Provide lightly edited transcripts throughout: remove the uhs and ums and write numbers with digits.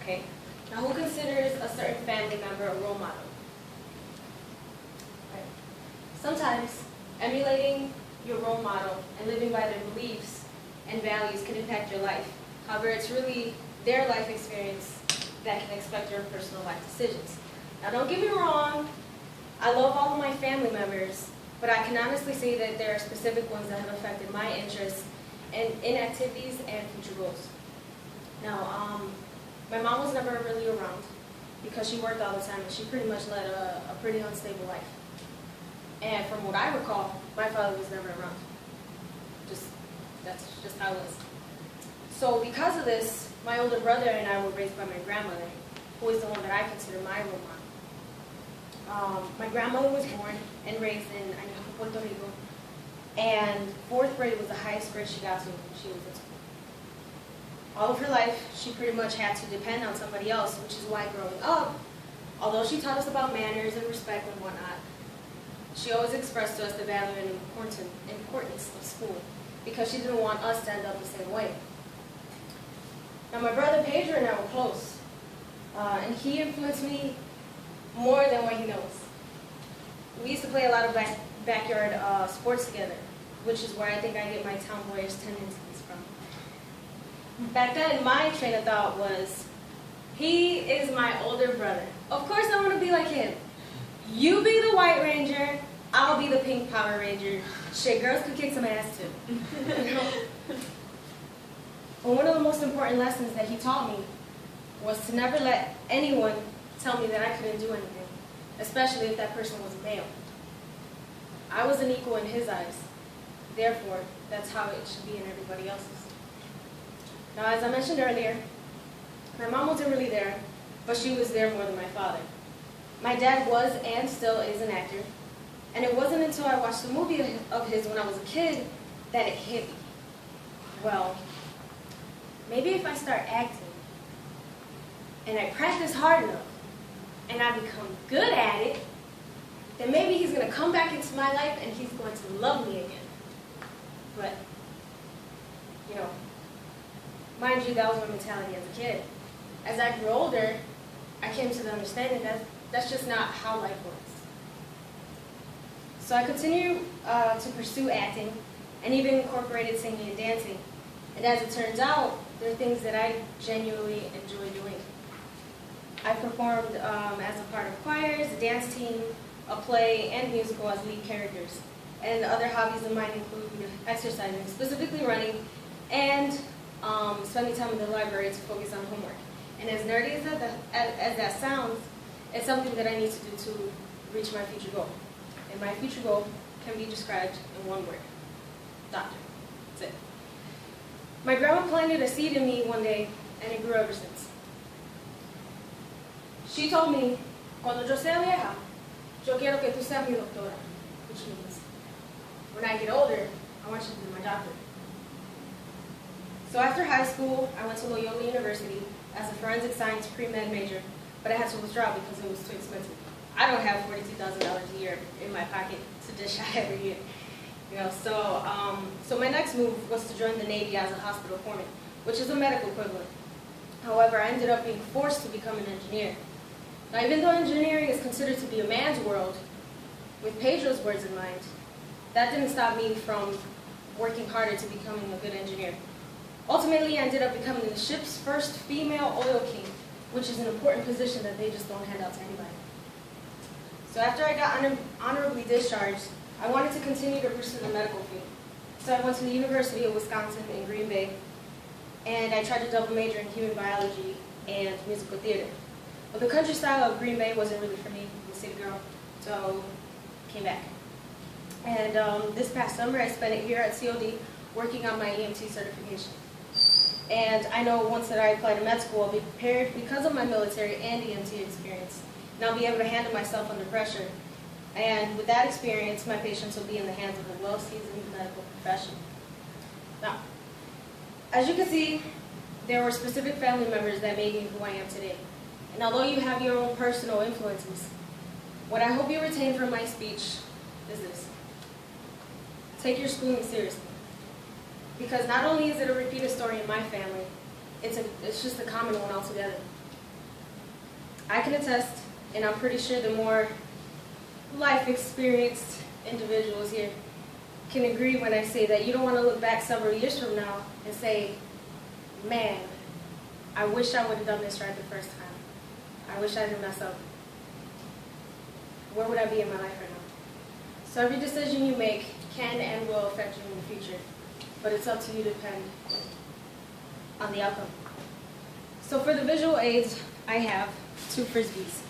Okay? Now, who considers a certain family member a role model? Right. Sometimes, emulating your role model and living by their beliefs and values can impact your life. However, it's really their life experience that can affect your personal life decisions. Now, don't get me wrong, I love all of my family members, but I can honestly say that there are specific ones that have affected my interests in activities and future goals. Now, my mom was never really around because she worked all the time and she pretty much led a pretty unstable life. And from what I recall, my father was never around. That's just how it was. So because of this, my older brother and I were raised by my grandmother, who is the one that I consider my role model. My grandmother was born and raised in Añasco, Puerto Rico, and 4th grade was the highest grade she got to when she was in school. All of her life, she pretty much had to depend on somebody else, which is why growing up, although she taught us about manners and respect and whatnot, she always expressed to us the value and importance of school, because she didn't want us to end up the same way. Now, my brother Pedro and I were close, and he influenced me more than what he knows. We used to play a lot of backyard sports together, which is where I think I get my tomboyish tendencies from. Back then, my train of thought was, he is my older brother. Of course I want to be like him. You be the White Ranger, I'll be the Pink Power Ranger. Shit, girls could kick some ass too. You know? But one of the most important lessons that he taught me was to never let anyone tell me that I couldn't do anything, especially if that person was a male. I was an equal in his eyes. Therefore, that's how it should be in everybody else's. Now, as I mentioned earlier, my mom wasn't really there, but she was there more than my father. My dad was and still is an actor, and it wasn't until I watched a movie of his when I was a kid that it hit me. Well, maybe if I start acting, and I practice hard enough, and I become good at it, then maybe he's going to come back into my life and he's going to love me again. But, you know, mind you, that was my mentality as a kid. As I grew older, I came to the understanding that that's just not how life works. So I continued to pursue acting and even incorporated singing and dancing. And as it turns out, there are things that I genuinely enjoy doing. I performed as a part of choirs, a dance team, a play, and musical as lead characters. And other hobbies of mine include exercising, specifically running, and spending time in the library to focus on homework. And as nerdy as that sounds, it's something that I need to do to reach my future goal. And my future goal can be described in one word: doctor. That's it. My grandma planted a seed in me one day, and it grew ever since. She told me, cuando yo sea vieja, yo quiero que tú seas mi doctora, which means, when I get older, I want you to be my doctor. So after high school, I went to Loyola University as a forensic science pre-med major, but I had to withdraw because it was too expensive. I don't have $42,000 a year in my pocket to dish out every year. You know, so my next move was to join the Navy as a hospital foreman, which is a medical equivalent. However, I ended up being forced to become an engineer. Now, even though engineering is considered to be a man's world, with Pedro's words in mind, that didn't stop me from working harder to becoming a good engineer. Ultimately, I ended up becoming the ship's first female oil king, which is an important position that they just don't hand out to anybody. So after I got honorably discharged, I wanted to continue to pursue the medical field. So I went to the University of Wisconsin in Green Bay, and I tried to double major in human biology and musical theater. But the country style of Green Bay wasn't really for me. I'm a city girl, so I came back. And this past summer, I spent it here at COD working on my EMT certification. And I know once that I apply to med school, I'll be prepared because of my military and EMT experience. And I'll be able to handle myself under pressure. And with that experience, my patients will be in the hands of a well-seasoned medical professional. Now, as you can see, there were specific family members that made me who I am today. And although you have your own personal influences, what I hope you retain from my speech is this: take your schooling seriously. Because not only is it a repeated story in my family, it's just a common one altogether. I can attest, and I'm pretty sure the more life experienced individuals here can agree when I say that you don't want to look back several years from now and say, man, I wish I would have done this right the first time. I wish I didn't mess up. Where would I be in my life right now? So every decision you make can and will affect you in the future, but it's up to you to depend on the outcome. So for the visual aids, I have 2 Frisbees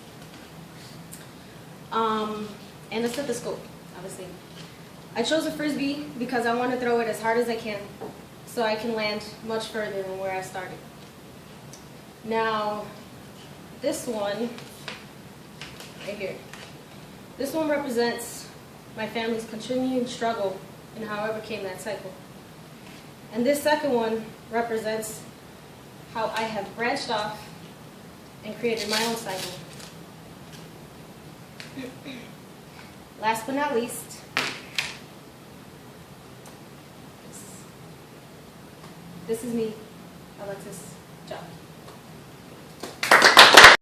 and a stethoscope, obviously. I chose a Frisbee because I want to throw it as hard as I can so I can land much further than where I started. Now, this one, right here, this one represents my family's continuing struggle and how I overcame that cycle. And this second one represents how I have branched off and created my own cycle. Last but not least, this is me, Alexis Jock.